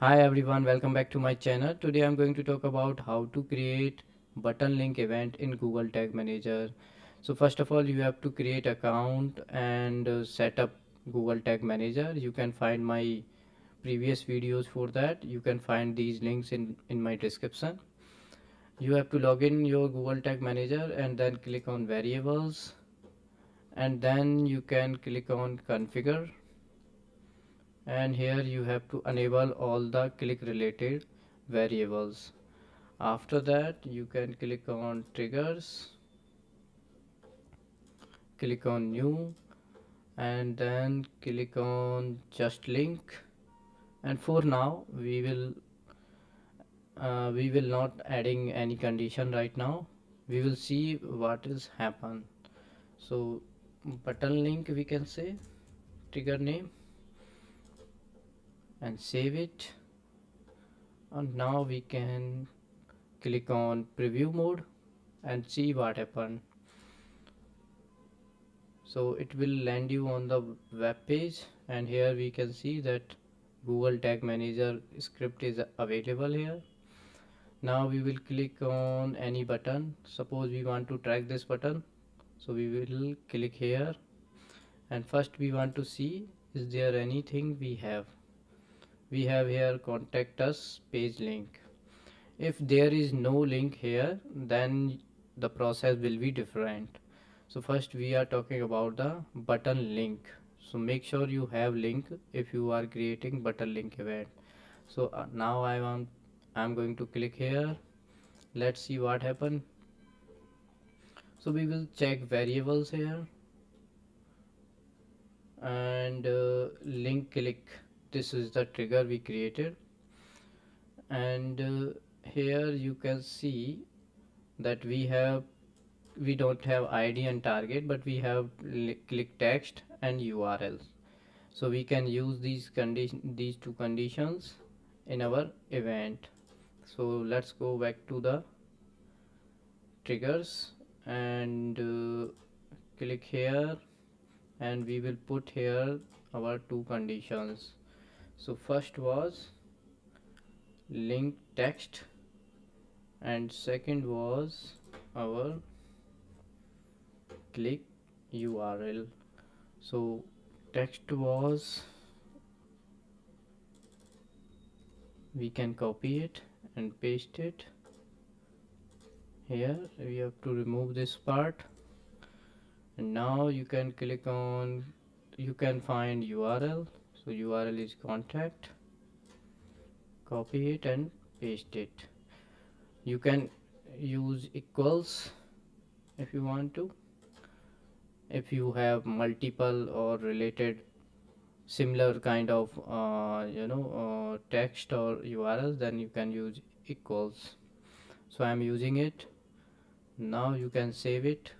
Hi everyone, welcome back to my channel. Today I'm going to talk about how to create button link event in Google Tag Manager. So first of all, you have to create account and set up Google Tag Manager. You can find my previous videos for that. You can find these links in my description. You have to log in your Google Tag Manager and then click on variables, and then you can click on configure, and here you have to enable all the click related variables. After that you can click on triggers, click on new, and then click on just link. And for now we will not adding any condition right now. We will see what is happen. So button link, we can say trigger name, and save it. And now we can click on preview mode and see what happened. So it will land you on the web page, and here we can see that Google Tag Manager script is available here. Now we will click on any button. Suppose we want to track this button, so we will click here, and first we want to see, is there anything we have here contact us page link. If there is no link here, then the process will be different. So first we are talking about the button link. So make sure you have link if you are creating button link event. So now I'm going to click here. Let's see what happened. So we will check variables here, and link click. This is the trigger we created, and here you can see that we don't have id and target, but we have click text and urls. So we can use these two conditions in our event. So let's go back to the triggers, and click here, and we will put here our two conditions. So first was link text, and second was our click url. So text was, we can copy it and paste it here. We have to remove this part, and now you can click on, you can find url. So url is contact, copy it and paste it. You can use equals if you want to. If you have multiple or related similar kind of text or urls, then you can use equals. So I'm using it. Now you can save it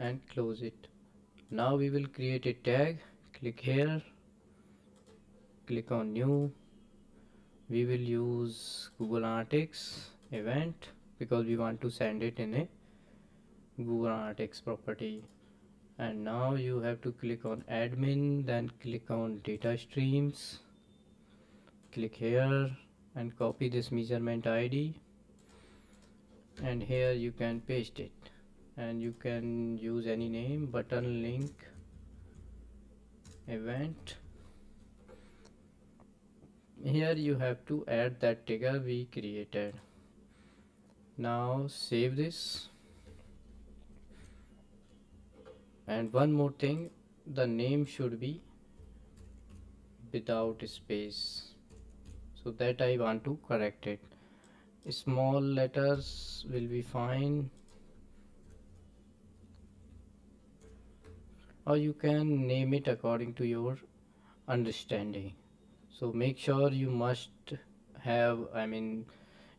and close it. Now we will create a tag. Click here, click on new. We will use Google Analytics event because we want to send it in a Google Analytics property. And now you have to click on admin, then click on data streams, click here and copy this measurement id, and here you can paste it, and you can use any name, button link event. Here you have to add that trigger we created. Now save this. And one more thing, the name should be without space, so that I want to correct it. Small letters will be fine, or you can name it according to your understanding. So make sure you must have,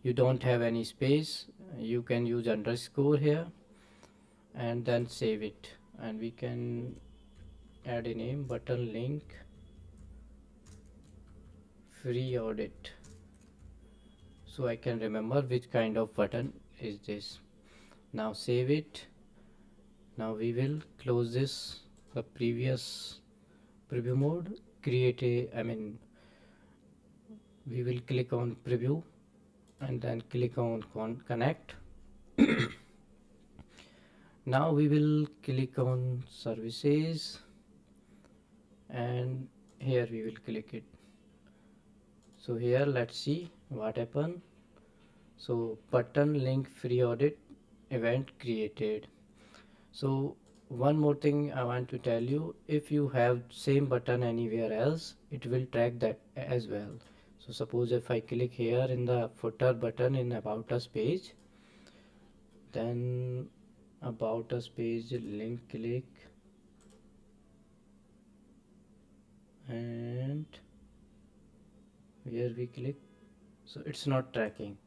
you don't have any space. You can use underscore here, and then save it. And we can add a name, button link free audit, so I can remember which kind of button is this. Now save it. Now we will close this, the previous preview mode, create a, we will click on preview and then click on connect. Now we will click on services and here we will click it. So here let's see what happened. So button link free audit event created. So one more thing I want to tell you, if you have same button anywhere else, it will track that as well. So suppose if I click here in the footer button in about us page, then about us page link click, and where we click, so it's not tracking.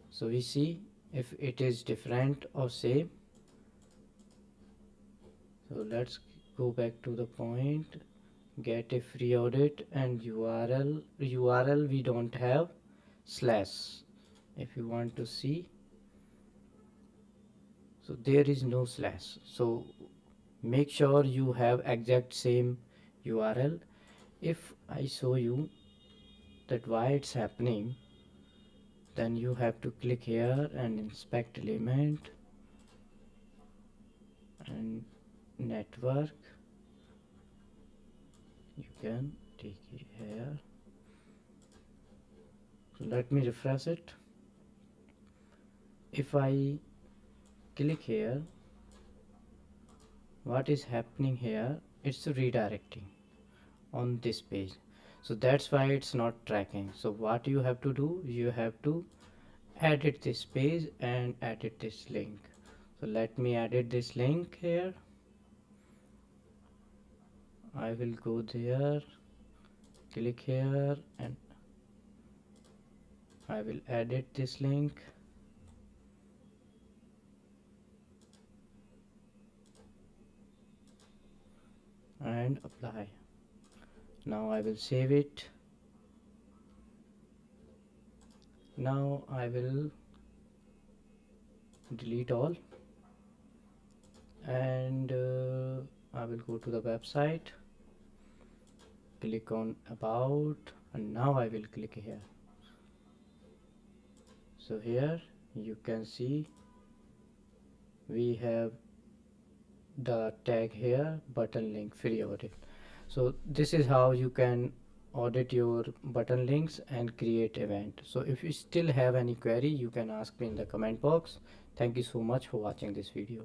So we see if it is different or same. So let's go back to the point, get a free audit and URL we don't have slash. If you want to see, so there is no slash. So make sure you have exact same URL. If I show you that why it's happening, then you have to click here and inspect element and network. You can take it here. So let me refresh it. If I click here, what is happening here, it's redirecting on this page. So that's why it's not tracking. So what you have to do, you have to edit this page and edit this link. So let me edit this link here. I will go there, click here, and I will edit this link. And apply. Now I will save it. Now I will delete all and I will go to the website, click on about, and now I will click here. So here you can see we have the tag here, button link free audit. So this is how you can audit your button links and create event. So if you still have any query, you can ask me in the comment box. Thank you so much for watching this video.